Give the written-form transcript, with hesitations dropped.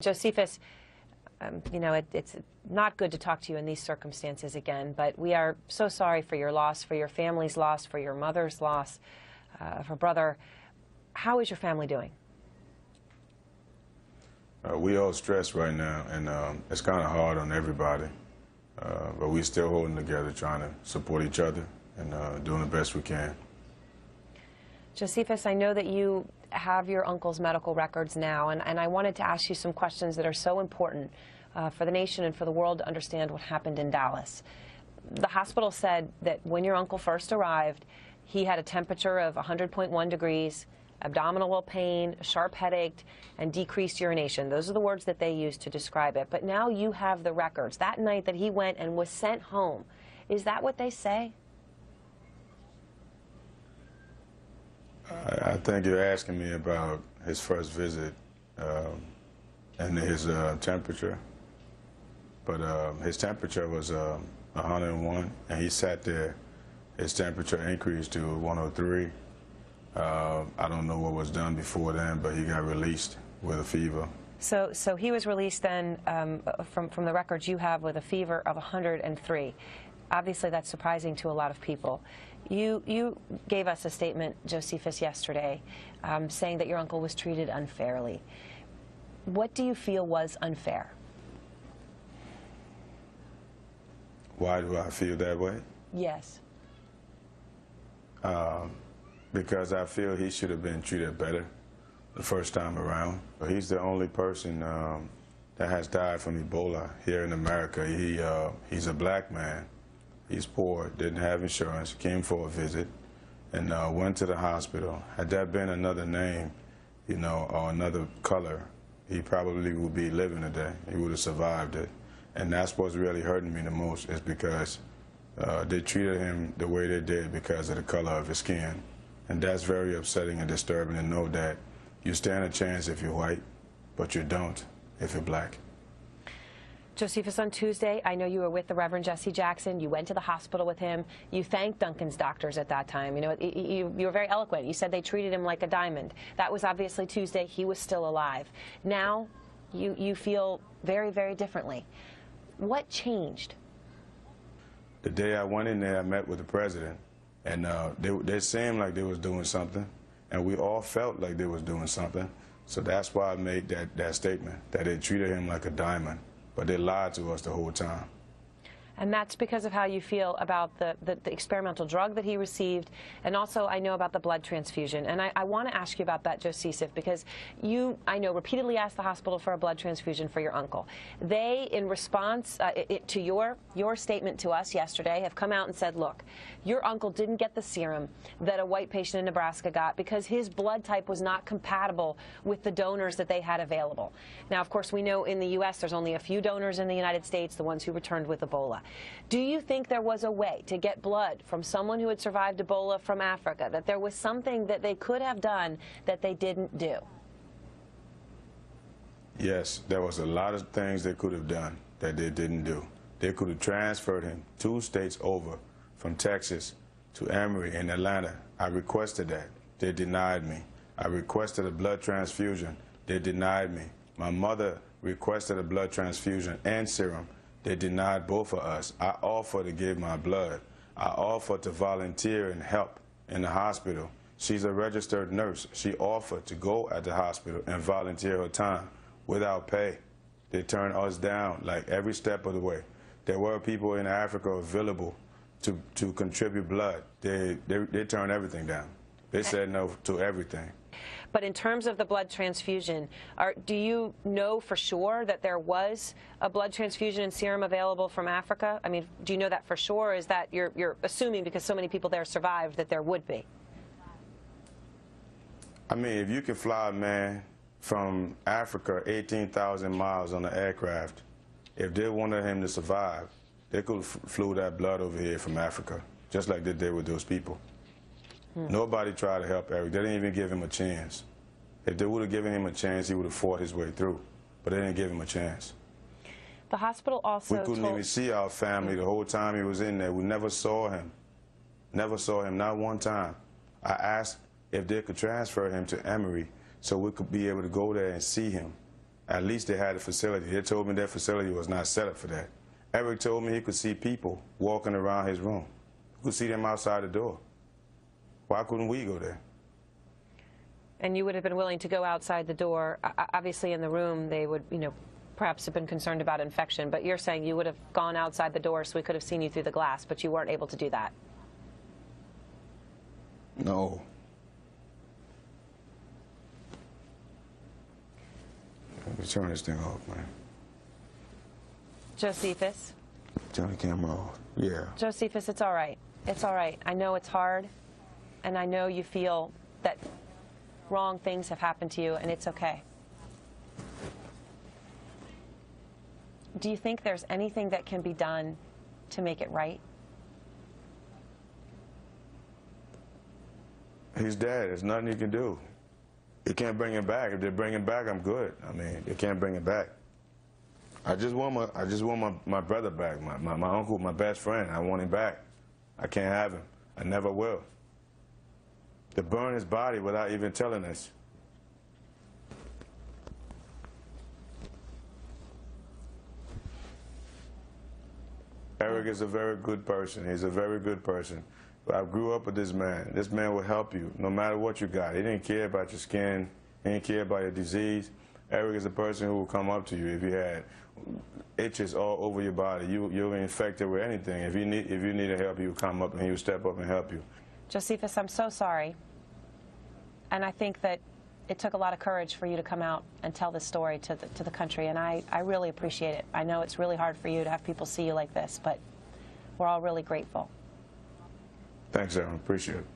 Josephus, you know, it's not good to talk to you in these circumstances again, but we are so sorry for your loss, for your family's loss, for your mother's loss, for brother. How is your family doing? We all stressed right now, and it's kind of hard on everybody, but we're still holding together, trying to support each other and doing the best we can. Josephus, I know that you have your uncle's medical records now, and I wanted to ask you some questions that are so important for the nation and for the world to understand what happened in Dallas. The hospital said that when your uncle first arrived, he had a temperature of 100.1 degrees, abdominal pain, a sharp headache, and decreased urination. Those are the words that they used to describe it. But now you have the records. That night that he went and was sent home, is that what they say? I think you're asking me about his first visit and his temperature. But his temperature was 101, and he sat there. His temperature increased to 103. I don't know what was done before then, but he got released with a fever. So he was released then from the records you have with a fever of 103. Obviously, that's surprising to a lot of people. You gave us a statement, Josephus, yesterday, saying that your uncle was treated unfairly. What do you feel was unfair? Why do I feel that way? Yes. Because I feel he should have been treated better the first time around. He's the only person that has died from Ebola here in America. He's a black man. He's poor, didn't have insurance, came for a visit, and went to the hospital. Had that been another name, you know, or another color, he probably would be living today. He would have survived it. And that's what's really hurting me the most, is because they treated him the way they did because of the color of his skin. And that's very upsetting and disturbing to know that you stand a chance if you're white, but you don't if you're black. Josephus, on Tuesday, I know you were with the Reverend Jesse Jackson. You went to the hospital with him. You thanked Duncan's doctors at that time. You know, you were very eloquent. You said they treated him like a diamond. That was obviously Tuesday. He was still alive. Now, you feel very, very differently. What changed? The day I went in there, I met with the president, and they seemed like they was doing something, and we all felt like they was doing something. So that's why I made that statement, that they treated him like a diamond. But they lied to us the whole time. And that's because of how you feel about the experimental drug that he received, and also I know about the blood transfusion. And I want to ask you about that, Josephus, because you, I know, repeatedly asked the hospital for a blood transfusion for your uncle. They, in response to your statement to us yesterday, have come out and said, look, your uncle didn't get the serum that a white patient in Nebraska got because his blood type was not compatible with the donors that they had available. Now, of course, we know in the U.S. there's only a few donors in the United States, the ones who returned with Ebola. Do you think there was a way to get blood from someone who had survived Ebola from Africa, that there was something that they could have done that they didn't do? Yes, there was a lot of things they could have done that they didn't do. They could have transferred him 2 states over, from Texas to Emory in Atlanta. I requested that. They denied me. I requested a blood transfusion. They denied me. My mother requested a blood transfusion and serum. They denied both of us. I offered to give my blood. I offered to volunteer and help in the hospital. She's a registered nurse. She offered to go at the hospital and volunteer her time without pay. They turned us down like every step of the way. There were people in Africa available to contribute blood. They turned everything down. They said no to everything. But in terms of the blood transfusion, do you know for sure that there was a blood transfusion and serum available from Africa? I mean, do you know that for sure, or is that you're assuming because so many people there survived that there would be? I mean, if you can fly a man from Africa 18,000 miles on an aircraft, if they wanted him to survive, they could have flew that blood over here from Africa, just like they did with those people. Nobody tried to help Eric. They didn't even give him a chance. If they would have given him a chance, he would have fought his way through. But they didn't give him a chance. The hospital also We couldn't even see our family the whole time he was in there. We never saw him. Never saw him, not one time. I asked if they could transfer him to Emory so we could be able to go there and see him At least they had a facility. They told me their facility was not set up for that. Eric told me he could see people walking around his room. He could see them outside the door. Why couldn't we go there? And you would have been willing to go outside the door. Obviously, in the room, they would, perhaps have been concerned about infection. But you're saying you would have gone outside the door so we could have seen you through the glass, but you weren't able to do that. No. Let me turn this thing off, man. Josephus? Turn the camera off. Yeah. Josephus, it's all right. It's all right. I know it's hard, and I know you feel that wrong things have happened to you, and it's okay. Do you think there's anything that can be done to make it right? He's dead. There's nothing you can do. You can't bring him back. If they bring him back, I'm good. I mean, they can't bring him back. I just want my brother back, my uncle, my best friend. I want him back. I can't have him. I never will. To burn his body without even telling us. Eric is a very good person. He's a very good person. But I grew up with this man. This man will help you no matter what you got. He didn't care about your skin. He didn't care about your disease. Eric is a person who will come up to you if you had itches all over your body. You're infected with anything. If you needed help, he would come up and he would step up and help you. Josephus, I'm so sorry. And I think that it took a lot of courage for you to come out and tell this story to the country, and I really appreciate it. I know it's really hard for you to have people see you like this, but we're all really grateful. Thanks, Erin. Appreciate it.